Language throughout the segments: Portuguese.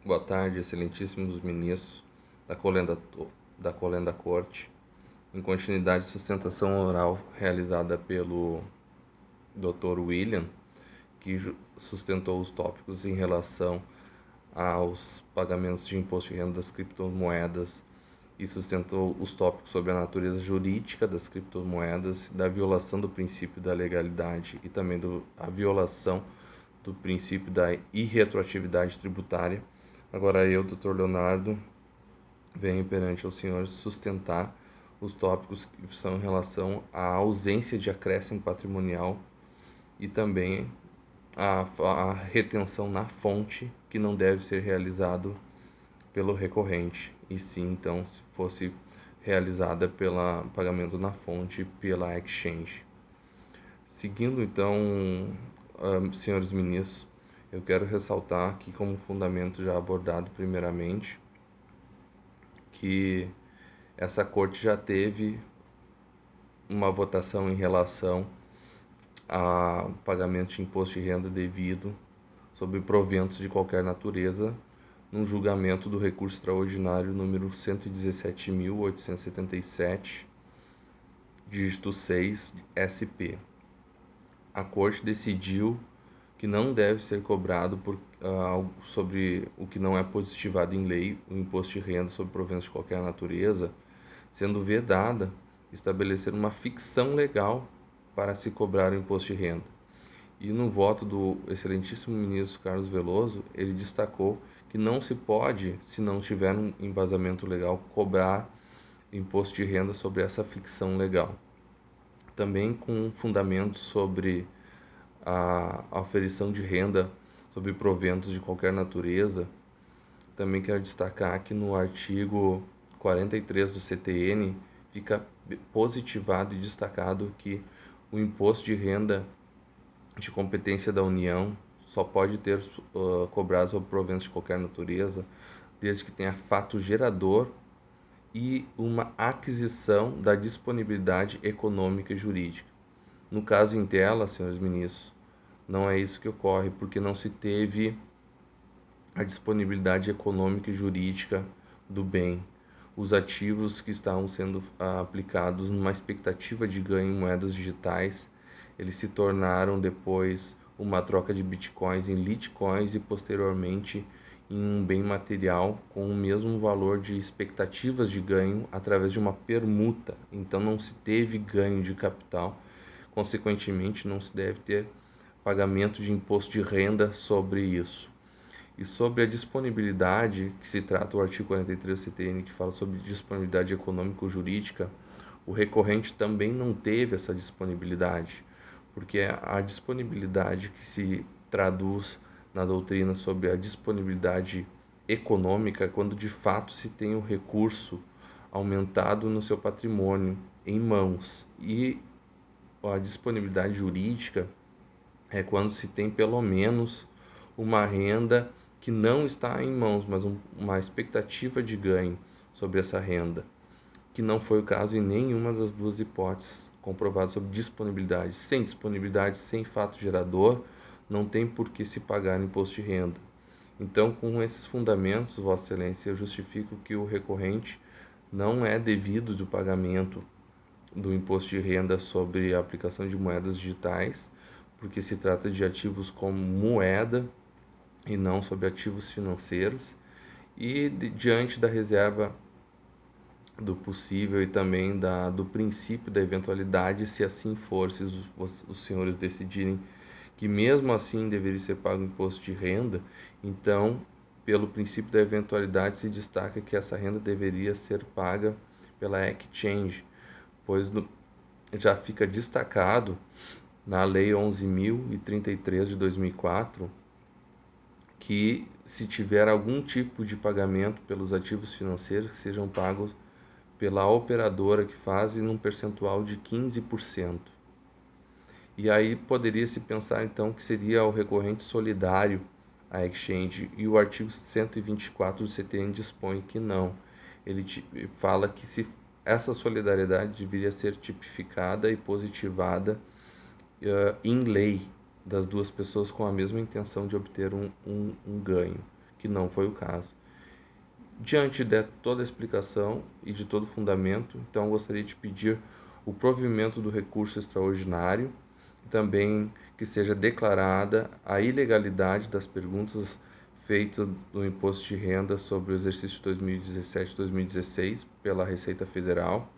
Boa tarde, excelentíssimos ministros da Colenda Corte. Em continuidade à sustentação oral realizada pelo Dr. William, que sustentou os tópicos em relação aos pagamentos de imposto de renda das criptomoedas e sustentou os tópicos sobre a natureza jurídica das criptomoedas, da violação do princípio da legalidade e também a violação do princípio da irretroatividade tributária. Agora eu, Dr. Leonardo, venho perante aos senhores sustentar os tópicos que são em relação à ausência de acréscimo patrimonial e também a retenção na fonte, que não deve ser realizado pelo recorrente, e sim, então, se fosse realizada pelo pagamento na fonte pela exchange. Seguindo, então, senhores ministros, eu quero ressaltar aqui como fundamento já abordado primeiramente, que essa corte já teve uma votação em relação a pagamento de imposto de renda devido sobre proventos de qualquer natureza, num julgamento do recurso extraordinário número 117.877, dígito 6, SP. A Corte decidiu que não deve ser cobrado sobre o que não é positivado em lei, o imposto de renda sobre proventos de qualquer natureza, sendo vedada estabelecer uma ficção legal para se cobrar o imposto de renda. E no voto do excelentíssimo ministro Carlos Veloso, ele destacou que não se pode, se não tiver um embasamento legal, cobrar imposto de renda sobre essa ficção legal. Também com fundamento sobre a aferição de renda sobre proventos de qualquer natureza, também quero destacar que no artigo 43 do CTN fica positivado e destacado que o imposto de renda de competência da União só pode ter cobrado sobre proventos de qualquer natureza, desde que tenha fato gerador e uma aquisição da disponibilidade econômica e jurídica. No caso em tela, senhores ministros, não é isso que ocorre, porque não se teve a disponibilidade econômica e jurídica do bem. Os ativos que estavam sendo aplicados numa expectativa de ganho em moedas digitais, eles se tornaram depois uma troca de bitcoins em litecoins e posteriormente em um bem material com o mesmo valor de expectativas de ganho através de uma permuta. Então não se teve ganho de capital, consequentemente não se deve ter pagamento de imposto de renda sobre isso. E sobre a disponibilidade, que se trata o artigo 43 do CTN, que fala sobre disponibilidade econômico-jurídica, o recorrente também não teve essa disponibilidade, porque a disponibilidade que se traduz na doutrina sobre a disponibilidade econômica, quando de fato se tem o recurso aumentado no seu patrimônio em mãos, e a disponibilidade jurídica é quando se tem pelo menos uma renda que não está em mãos, mas uma expectativa de ganho sobre essa renda, que não foi o caso em nenhuma das duas hipóteses comprovadas sobre disponibilidade. Sem disponibilidade, sem fato gerador, não tem por que se pagar imposto de renda. Então, com esses fundamentos, Vossa Excelência, eu justifico que o recorrente não é devido do pagamento do imposto de renda sobre a aplicação de moedas digitais, porque se trata de ativos como moeda e não sobre ativos financeiros, e diante da reserva do possível e também do princípio da eventualidade, se assim for, se os senhores decidirem que mesmo assim deveria ser pago o imposto de renda, então, pelo princípio da eventualidade, se destaca que essa renda deveria ser paga pela exchange, pois já fica destacado na Lei 11.033 de 2004 que se tiver algum tipo de pagamento pelos ativos financeiros que sejam pagos pela operadora que faz num percentual de 15%. E aí poderia se pensar então que seria o recorrente solidário à exchange, e o artigo 124 do CTN dispõe que não. Ele fala que essa solidariedade deveria ser tipificada e positivada em lei das duas pessoas com a mesma intenção de obter um ganho, que não foi o caso. Diante de toda a explicação e de todo o fundamento, então gostaria de pedir o provimento do recurso extraordinário e também que seja declarada a ilegalidade das perguntas feitas no imposto de renda sobre o exercício 2017-2016 pela Receita Federal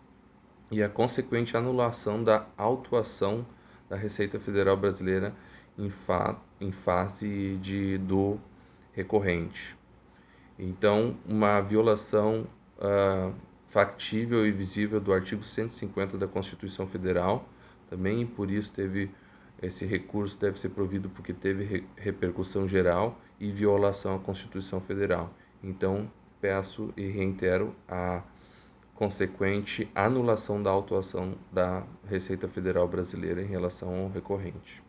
e a consequente anulação da autuação da Receita Federal Brasileira em fase do recorrente. Então, uma violação factível e visível do artigo 150 da Constituição Federal, também, e por isso esse recurso deve ser provido porque teve repercussão geral e violação à Constituição Federal. Então, peço e reitero a consequente anulação da autuação da Receita Federal Brasileira em relação ao recorrente.